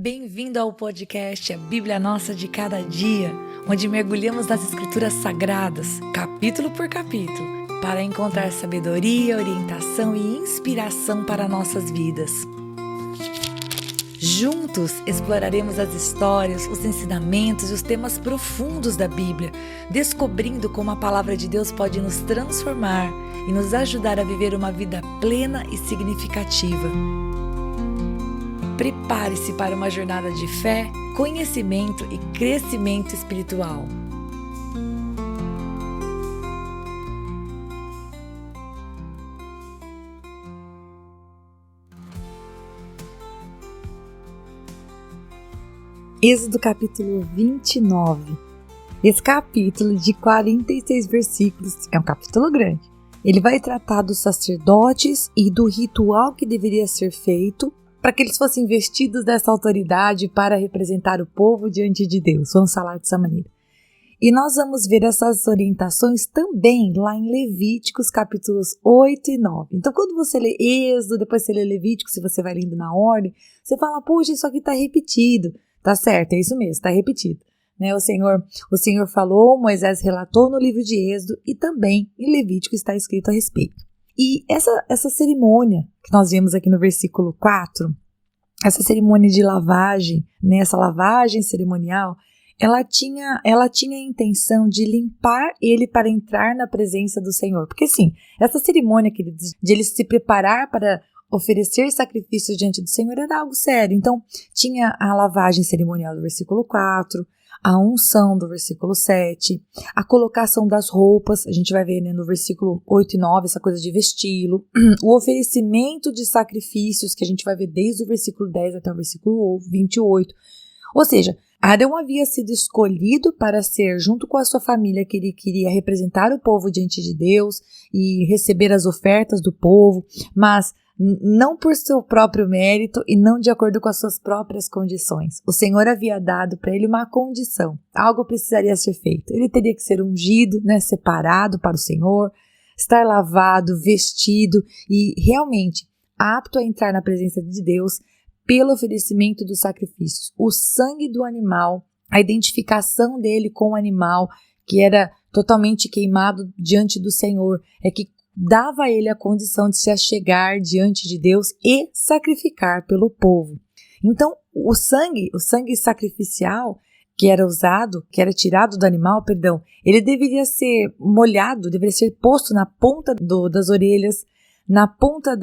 Bem-vindo ao podcast A Bíblia Nossa de Cada Dia, onde mergulhamos nas Escrituras Sagradas, capítulo por capítulo, para encontrar sabedoria, orientação e inspiração para nossas vidas. Juntos exploraremos as histórias, os ensinamentos e os temas profundos da Bíblia, descobrindo como a palavra de Deus pode nos transformar e nos ajudar a viver uma vida plena e significativa. Prepare-se para uma jornada de fé, conhecimento e crescimento espiritual. Êxodo capítulo 29. Esse capítulo de 46 versículos é um capítulo grande. Ele vai tratar dos sacerdotes e do ritual que deveria ser feito para que eles fossem vestidos dessa autoridade para representar o povo diante de Deus. Vamos falar dessa maneira. E nós vamos ver essas orientações também lá em Levíticos capítulos 8 e 9. Então, quando você lê Êxodo, depois você lê Levítico, se você vai lendo na ordem, você fala, puxa, isso aqui está repetido. Tá certo, é isso mesmo, está repetido. Né? O Senhor falou, Moisés relatou no livro de Êxodo e também em Levítico está escrito a respeito. E essa cerimônia que nós vemos aqui no versículo 4, essa cerimônia de lavagem, né, essa lavagem cerimonial, ela tinha a intenção de limpar ele para entrar na presença do Senhor. Porque sim, essa cerimônia, queridos, de ele se preparar para oferecer sacrifícios diante do Senhor era algo sério. Então, tinha a lavagem cerimonial do versículo 4, a unção do versículo 7, a colocação das roupas, a gente vai ver, né, no versículo 8 e 9, essa coisa de vesti-lo, o oferecimento de sacrifícios, que a gente vai ver desde o versículo 10 até o versículo 28. Ou seja, Arão havia sido escolhido para ser, junto com a sua família, que ele queria representar o povo diante de Deus e receber as ofertas do povo, mas não por seu próprio mérito e não de acordo com as suas próprias condições. O Senhor havia dado para ele uma condição, algo precisaria ser feito. Ele teria que ser ungido, né, separado para o Senhor, estar lavado, vestido e realmente apto a entrar na presença de Deus pelo oferecimento dos sacrifícios. O sangue do animal, a identificação dele com o animal, que era totalmente queimado diante do Senhor, é que dava a ele a condição de se achegar diante de Deus e sacrificar pelo povo. Então, o sangue sacrificial que era usado, que era tirado do animal, ele deveria ser molhado, deveria ser posto na ponta das orelhas, na ponta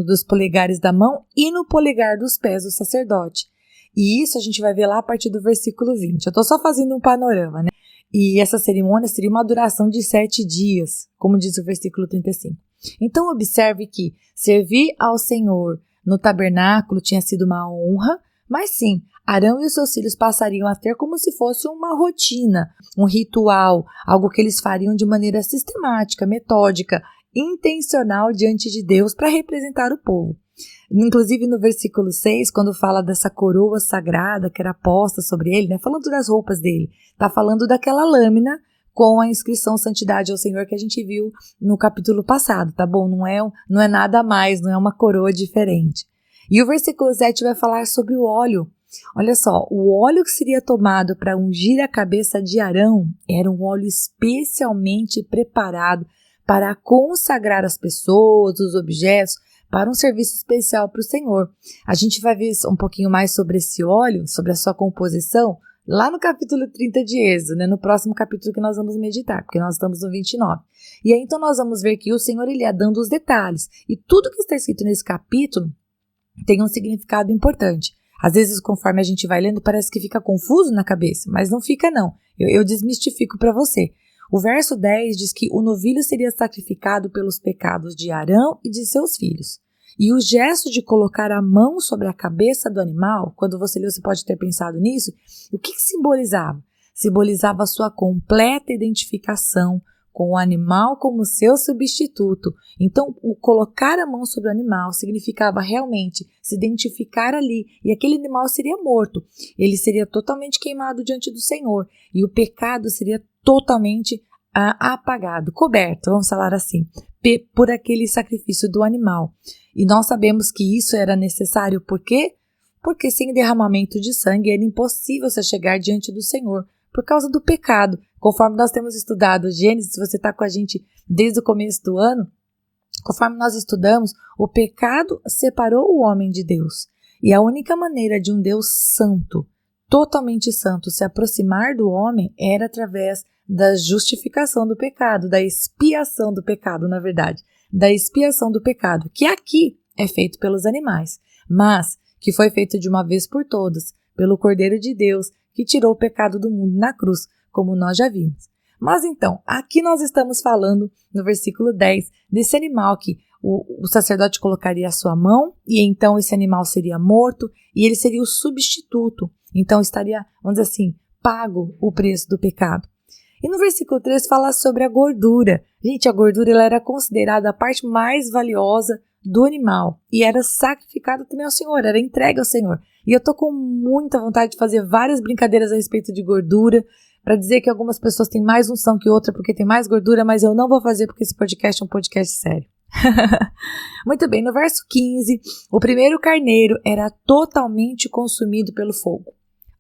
dos polegares da mão e no polegar dos pés do sacerdote. E isso a gente vai ver lá a partir do versículo 20. Eu estou só fazendo um panorama, né? E essa cerimônia seria uma duração de 7 dias, como diz o versículo 35. Então observe que servir ao Senhor no tabernáculo tinha sido uma honra, mas sim, Arão e os seus filhos passariam a ter como se fosse uma rotina, um ritual, algo que eles fariam de maneira sistemática, metódica, intencional diante de Deus para representar o povo. Inclusive no versículo 6, quando fala dessa coroa sagrada que era posta sobre ele, né, falando das roupas dele, está falando daquela lâmina com a inscrição Santidade ao Senhor que a gente viu no capítulo passado, tá bom? Não é nada a mais, não é uma coroa diferente. E o versículo 7 vai falar sobre o óleo. Olha só, o óleo que seria tomado para ungir a cabeça de Arão era um óleo especialmente preparado para consagrar as pessoas, os objetos, para um serviço especial para o Senhor. A gente vai ver um pouquinho mais sobre esse óleo, sobre a sua composição, lá no capítulo 30 de Êxodo, né, no próximo capítulo que nós vamos meditar, porque nós estamos no 29. E aí então nós vamos ver que o Senhor ele ia dando os detalhes, e tudo que está escrito nesse capítulo tem um significado importante. Às vezes, conforme a gente vai lendo, parece que fica confuso na cabeça, mas não fica não. Eu desmistifico para você. O verso 10 diz que o novilho seria sacrificado pelos pecados de Arão e de seus filhos. E o gesto de colocar a mão sobre a cabeça do animal, quando você leu, você pode ter pensado nisso, o que simbolizava? Simbolizava a sua completa identificação com o animal como seu substituto. Então, o colocar a mão sobre o animal significava realmente se identificar ali, e aquele animal seria morto. Ele seria totalmente queimado diante do Senhor, e o pecado seria totalmente apagado, coberto, vamos falar assim, por aquele sacrifício do animal. E nós sabemos que isso era necessário porque porque sem derramamento de sangue era impossível se chegar diante do Senhor, por causa do pecado. Conforme nós temos estudado Gênesis, se você está com a gente desde o começo do ano, conforme nós estudamos, o pecado separou o homem de Deus. E a única maneira de um Deus santo, totalmente santo, se aproximar do homem era através da justificação do pecado, da expiação do pecado, na verdade, da expiação do pecado, que aqui é feito pelos animais, mas que foi feito de uma vez por todas, pelo Cordeiro de Deus, que tirou o pecado do mundo na cruz, como nós já vimos. Mas então, aqui nós estamos falando, no versículo 10, desse animal que o sacerdote colocaria a sua mão, e então esse animal seria morto, e ele seria o substituto. Então estaria, vamos dizer assim, pago o preço do pecado. E no versículo 3 fala sobre a gordura. Gente, a gordura ela era considerada a parte mais valiosa do animal e era sacrificada também ao Senhor, era entregue ao Senhor. E eu tô com muita vontade de fazer várias brincadeiras a respeito de gordura, para dizer que algumas pessoas têm mais unção que outra porque tem mais gordura, mas eu não vou fazer porque esse podcast é um podcast sério. Muito bem, no verso 15, o primeiro carneiro era totalmente consumido pelo fogo.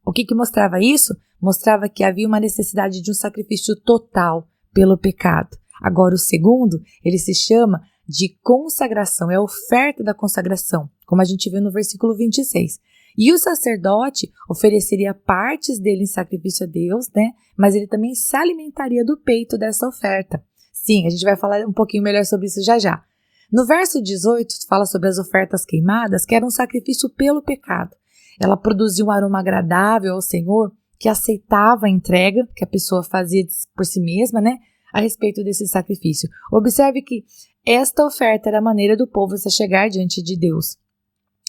O que mostrava isso? Mostrava que havia uma necessidade de um sacrifício total pelo pecado. Agora o segundo, ele se chama de consagração, é a oferta da consagração, como a gente vê no versículo 26. E o sacerdote ofereceria partes dele em sacrifício a Deus, né? Mas ele também se alimentaria do peito dessa oferta. Sim, a gente vai falar um pouquinho melhor sobre isso já já. No verso 18, fala sobre as ofertas queimadas, que era um sacrifício pelo pecado. Ela produzia um aroma agradável ao Senhor, que aceitava a entrega que a pessoa fazia por si mesma, né? A respeito desse sacrifício. Observe que esta oferta era a maneira do povo se chegar diante de Deus.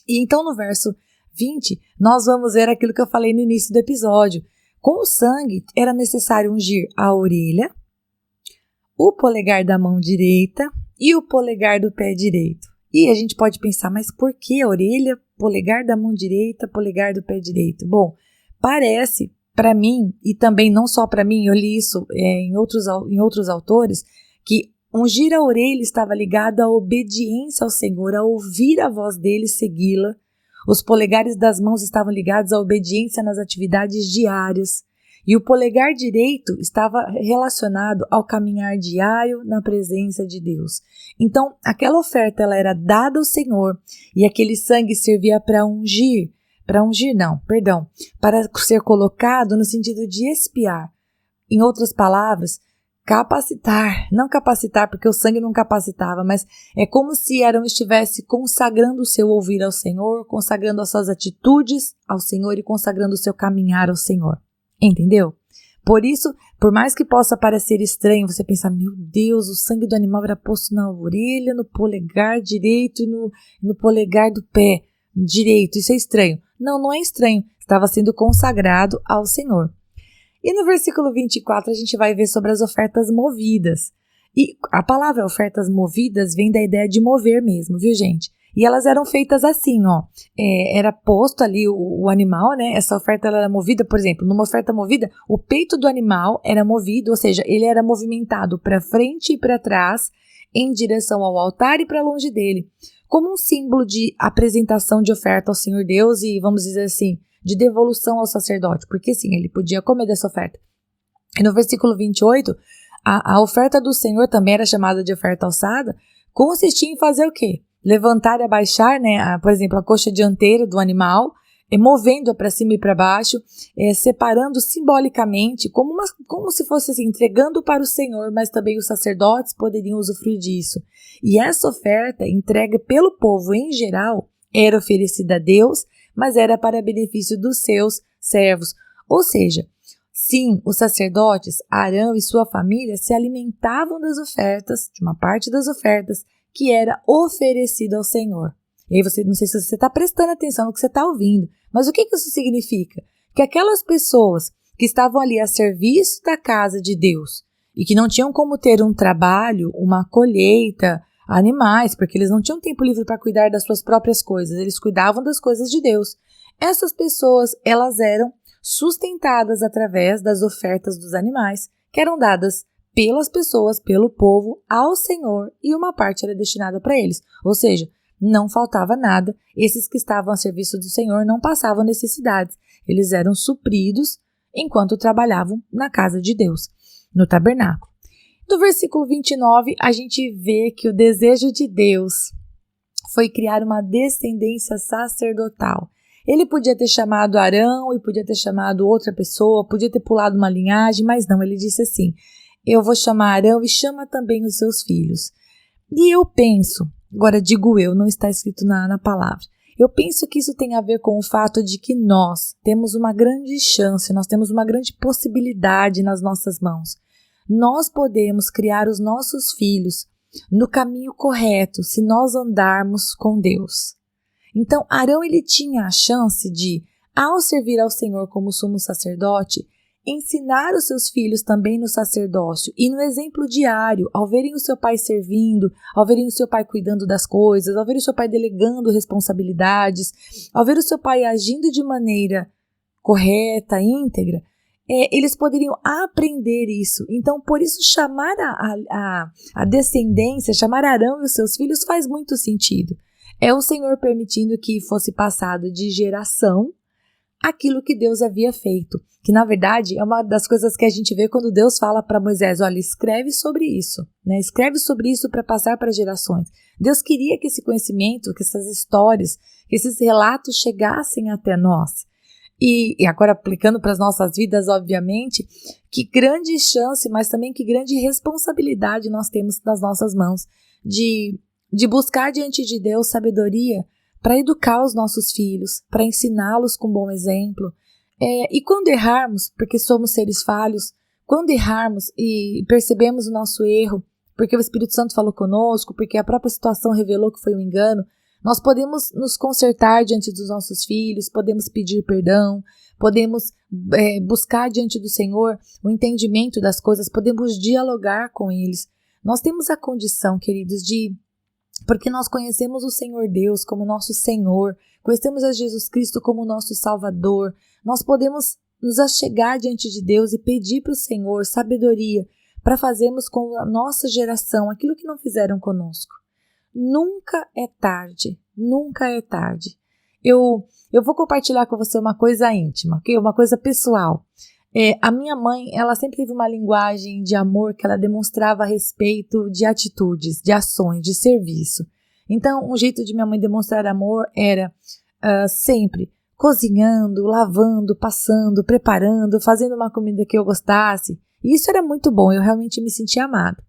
E então no verso 20, nós vamos ver aquilo que eu falei no início do episódio. Com o sangue era necessário ungir a orelha, o polegar da mão direita e o polegar do pé direito. E a gente pode pensar, mas por que a orelha, polegar da mão direita, polegar do pé direito? Bom, parece para mim, e também não só para mim, eu li isso em outros autores, que ungir a orelha estava ligado à obediência ao Senhor, a ouvir a voz dele e segui-la. Os polegares das mãos estavam ligados à obediência nas atividades diárias. E o polegar direito estava relacionado ao caminhar diário na presença de Deus. Então, aquela oferta ela era dada ao Senhor e aquele sangue servia para ser colocado no sentido de expiar. Em outras palavras, capacitar, não capacitar porque o sangue não capacitava, mas é como se Arão estivesse consagrando o seu ouvir ao Senhor, consagrando as suas atitudes ao Senhor e consagrando o seu caminhar ao Senhor. Entendeu? Por isso, por mais que possa parecer estranho, você pensar, meu Deus, o sangue do animal era posto na orelha, no polegar direito e no polegar do pé direito, isso é estranho. Não, não é estranho, estava sendo consagrado ao Senhor. E no versículo 24 a gente vai ver sobre as ofertas movidas. E a palavra ofertas movidas vem da ideia de mover mesmo, viu gente? E elas eram feitas assim, ó. Era posto ali o animal, né? Essa oferta ela era movida, por exemplo, numa oferta movida, o peito do animal era movido, ou seja, ele era movimentado para frente e para trás, em direção ao altar e para longe dele, como um símbolo de apresentação de oferta ao Senhor Deus e, vamos dizer assim, de devolução ao sacerdote, porque sim, ele podia comer dessa oferta. E no versículo 28, a oferta do Senhor também era chamada de oferta alçada, consistia em fazer o quê? Levantar e abaixar, né, por exemplo, a coxa dianteira do animal, movendo-a para cima e para baixo, separando simbolicamente, como se fosse assim, entregando para o Senhor, mas também os sacerdotes poderiam usufruir disso. E essa oferta, entregue pelo povo em geral, era oferecida a Deus, mas era para benefício dos seus servos. Ou seja, sim, os sacerdotes, Arão e sua família, se alimentavam das ofertas, de uma parte das ofertas, que era oferecida ao Senhor. E aí não sei se você está prestando atenção no que você está ouvindo, mas o que isso significa? Que aquelas pessoas que estavam ali a serviço da casa de Deus e que não tinham como ter um trabalho, uma colheita, animais, porque eles não tinham tempo livre para cuidar das suas próprias coisas, eles cuidavam das coisas de Deus. Essas pessoas, elas eram sustentadas através das ofertas dos animais, que eram dadas pelas pessoas, pelo povo, ao Senhor, e uma parte era destinada para eles. Ou seja, não faltava nada. Esses que estavam a serviço do Senhor não passavam necessidades. Eles eram supridos enquanto trabalhavam na casa de Deus, no tabernáculo. Do versículo 29, a gente vê que o desejo de Deus foi criar uma descendência sacerdotal. Ele podia ter chamado Arão e podia ter chamado outra pessoa, podia ter pulado uma linhagem, mas não, ele disse assim: eu vou chamar Arão e chama também os seus filhos. E eu penso, agora digo eu, não está escrito na palavra, eu penso que isso tem a ver com o fato de que nós temos uma grande chance, nós temos uma grande possibilidade nas nossas mãos. Nós podemos criar os nossos filhos no caminho correto se nós andarmos com Deus. Então, Arão ele tinha a chance de, ao servir ao Senhor como sumo sacerdote, ensinar os seus filhos também no sacerdócio e no exemplo diário, ao verem o seu pai servindo, ao verem o seu pai cuidando das coisas, ao verem o seu pai delegando responsabilidades, ao ver o seu pai agindo de maneira correta, íntegra, eles poderiam aprender isso. Então, por isso, chamar a descendência, chamar Arão e os seus filhos faz muito sentido. É o Senhor permitindo que fosse passado de geração aquilo que Deus havia feito. Que, na verdade, é uma das coisas que a gente vê quando Deus fala para Moisés: olha, escreve sobre isso, né? Escreve sobre isso para passar para gerações. Deus queria que esse conhecimento, que essas histórias, que esses relatos chegassem até nós. E agora aplicando para as nossas vidas, obviamente, que grande chance, mas também que grande responsabilidade nós temos nas nossas mãos de buscar diante de Deus sabedoria para educar os nossos filhos, para ensiná-los com bom exemplo. E quando errarmos, porque somos seres falhos, quando errarmos e percebemos o nosso erro, porque o Espírito Santo falou conosco, porque a própria situação revelou que foi um engano, nós podemos nos consertar diante dos nossos filhos, podemos pedir perdão, podemos buscar diante do Senhor o entendimento das coisas, podemos dialogar com eles. Nós temos a condição, queridos, porque nós conhecemos o Senhor Deus como nosso Senhor, conhecemos a Jesus Cristo como nosso Salvador, nós podemos nos achegar diante de Deus e pedir para o Senhor sabedoria para fazermos com a nossa geração aquilo que não fizeram conosco. Nunca é tarde, nunca é tarde. Eu vou compartilhar com você uma coisa íntima, ok? Uma coisa pessoal. A minha mãe, ela sempre teve uma linguagem de amor que ela demonstrava a respeito de atitudes, de ações, de serviço. Então, um jeito de minha mãe demonstrar amor era sempre cozinhando, lavando, passando, preparando, fazendo uma comida que eu gostasse. E isso era muito bom, eu realmente me sentia amada.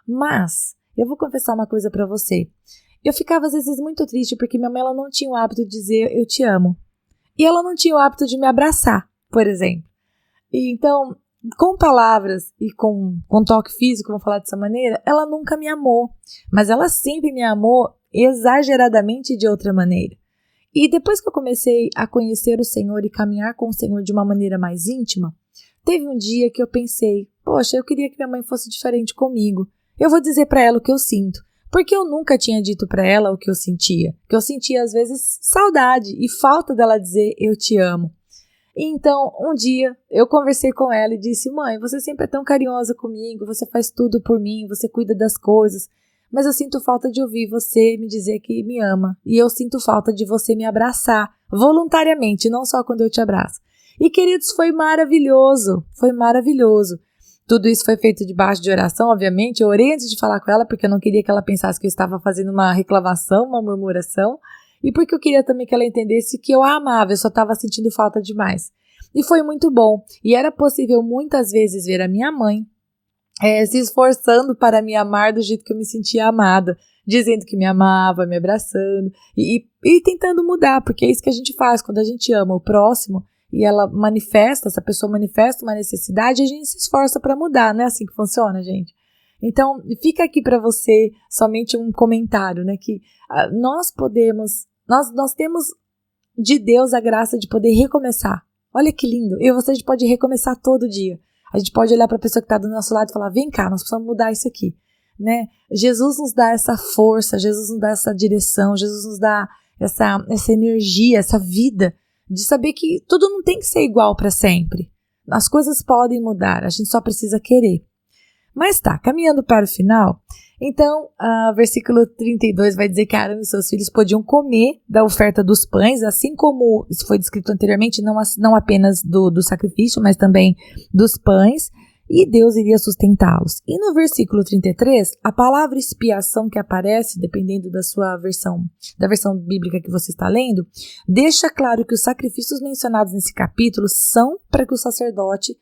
Mas eu vou confessar uma coisa para você. Eu ficava às vezes muito triste porque minha mãe ela não tinha o hábito de dizer eu te amo. E ela não tinha o hábito de me abraçar, por exemplo. E então, com palavras e com toque físico, vamos falar dessa maneira, ela nunca me amou. Mas ela sempre me amou exageradamente de outra maneira. E depois que eu comecei a conhecer o Senhor e caminhar com o Senhor de uma maneira mais íntima, teve um dia que eu pensei, poxa, eu queria que minha mãe fosse diferente comigo. Eu vou dizer para ela o que eu sinto, porque eu nunca tinha dito para ela o que eu sentia. Que eu sentia, às vezes, saudade e falta dela dizer eu te amo. Então, um dia, eu conversei com ela e disse, mãe, você sempre é tão carinhosa comigo, você faz tudo por mim, você cuida das coisas, mas eu sinto falta de ouvir você me dizer que me ama. E eu sinto falta de você me abraçar, voluntariamente, não só quando eu te abraço. E, queridos, foi maravilhoso, foi maravilhoso. Tudo isso foi feito debaixo de oração, obviamente. Eu orei antes de falar com ela, porque eu não queria que ela pensasse que eu estava fazendo uma reclamação, uma murmuração. E porque eu queria também que ela entendesse que eu a amava, eu só estava sentindo falta demais. E foi muito bom. E era possível muitas vezes ver a minha mãe se esforçando para me amar do jeito que eu me sentia amada. Dizendo que me amava, me abraçando. E tentando mudar, porque é isso que a gente faz quando a gente ama o próximo. E essa pessoa manifesta uma necessidade, a gente se esforça para mudar, não é assim que funciona, gente? Então, fica aqui para você somente um comentário, né, que nós temos de Deus a graça de poder recomeçar. Olha que lindo, eu e você a gente pode recomeçar todo dia. A gente pode olhar para a pessoa que está do nosso lado e falar, vem cá, nós precisamos mudar isso aqui, né? Jesus nos dá essa força, Jesus nos dá essa direção, Jesus nos dá essa energia, essa vida, de saber que tudo não tem que ser igual para sempre. As coisas podem mudar, a gente só precisa querer. Mas tá, caminhando para o final, então, versículo 32 vai dizer que Arão e seus filhos podiam comer da oferta dos pães, assim como isso foi descrito anteriormente, não apenas do sacrifício, mas também dos pães, e Deus iria sustentá-los. E no versículo 33, a palavra expiação que aparece, dependendo da sua versão, da versão bíblica que você está lendo, deixa claro que os sacrifícios mencionados nesse capítulo são para que o sacerdote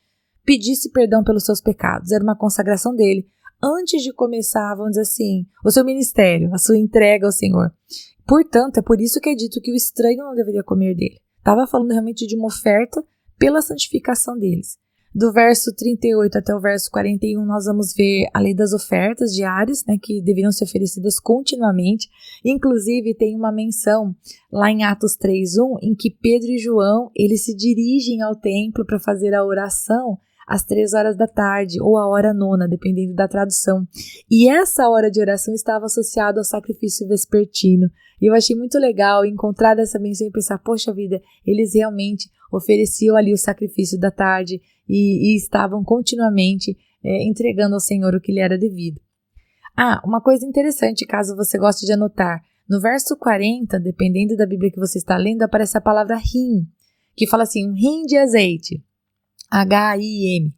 pedisse perdão pelos seus pecados. Era uma consagração dele antes de começar, vamos dizer assim, o seu ministério, a sua entrega ao Senhor. Portanto, é por isso que é dito que o estranho não deveria comer dele. Estava falando realmente de uma oferta pela santificação deles. Do verso 38 até o verso 41, nós vamos ver a lei das ofertas diárias, né, que deveriam ser oferecidas continuamente. Inclusive, tem uma menção lá em Atos 3:1, em que Pedro e João, eles se dirigem ao templo para fazer a oração às 3 horas da tarde, ou a hora nona, dependendo da tradução. E essa hora de oração estava associada ao sacrifício vespertino. E eu achei muito legal encontrar essa menção e pensar, poxa vida, eles realmente ofereciam ali o sacrifício da tarde e estavam continuamente entregando ao Senhor o que lhe era devido. Uma coisa interessante, caso você goste de anotar, no verso 40, dependendo da Bíblia que você está lendo, aparece a palavra rim, que fala assim, um rim de azeite. H-I-M.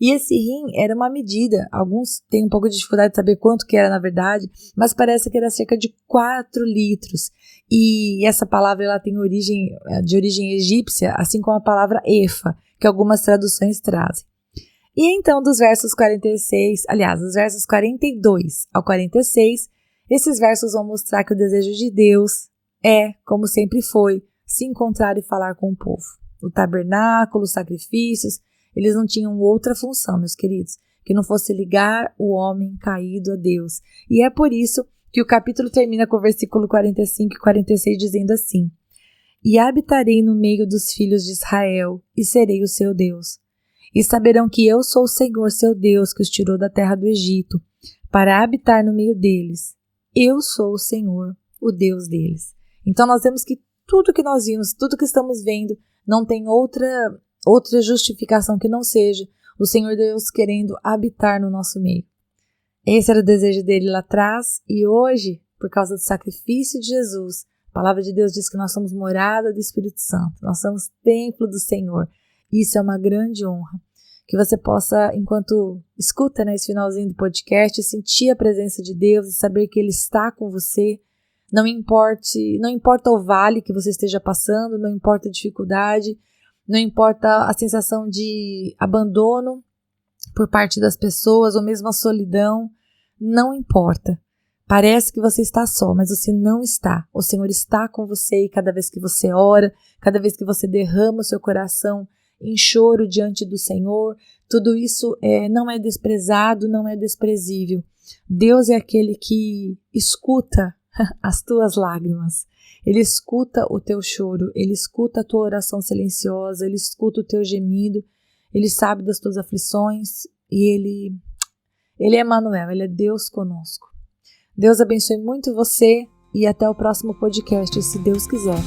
E esse rim era uma medida, alguns têm um pouco de dificuldade de saber quanto que era na verdade, mas parece que era cerca de 4 litros. E essa palavra ela tem de origem egípcia, assim como a palavra efa, que algumas traduções trazem. E então dos versos 42 ao 46, esses versos vão mostrar que o desejo de Deus é, como sempre foi, se encontrar e falar com o povo. O tabernáculo, os sacrifícios, eles não tinham outra função, meus queridos, que não fosse ligar o homem caído a Deus. E é por isso que o capítulo termina com o versículo 45 e 46 dizendo assim: E habitarei no meio dos filhos de Israel, e serei o seu Deus. E saberão que eu sou o Senhor, seu Deus, que os tirou da terra do Egito, para habitar no meio deles. Eu sou o Senhor, o Deus deles. Então nós vemos que tudo que nós vimos, tudo que estamos vendo, não tem outra justificação que não seja o Senhor Deus querendo habitar no nosso meio. Esse era o desejo dele lá atrás e hoje, por causa do sacrifício de Jesus, a palavra de Deus diz que nós somos morada do Espírito Santo, nós somos templo do Senhor. Isso é uma grande honra. Que você possa, enquanto escuta esse finalzinho do podcast, sentir a presença de Deus e saber que Ele está com você. Não importa o vale que você esteja passando, não importa a dificuldade, não importa a sensação de abandono por parte das pessoas ou mesmo a solidão, não importa. Parece que você está só, mas você não está. O Senhor está com você e cada vez que você ora, cada vez que você derrama o seu coração em choro diante do Senhor, tudo isso não é desprezado, não é desprezível. Deus é aquele que escuta as tuas lágrimas, Ele escuta o teu choro, Ele escuta a tua oração silenciosa, Ele escuta o teu gemido, Ele sabe das tuas aflições e Ele é Emmanuel, Ele é Deus conosco. Deus abençoe muito você e até o próximo podcast, se Deus quiser.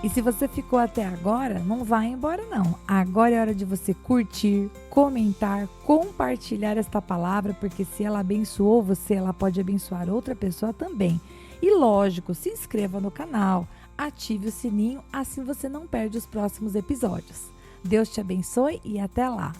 E se você ficou até agora, não vai embora não. Agora é hora de você curtir, comentar, compartilhar esta palavra, porque se ela abençoou você, ela pode abençoar outra pessoa também. E lógico, se inscreva no canal, ative o sininho, assim você não perde os próximos episódios. Deus te abençoe e até lá!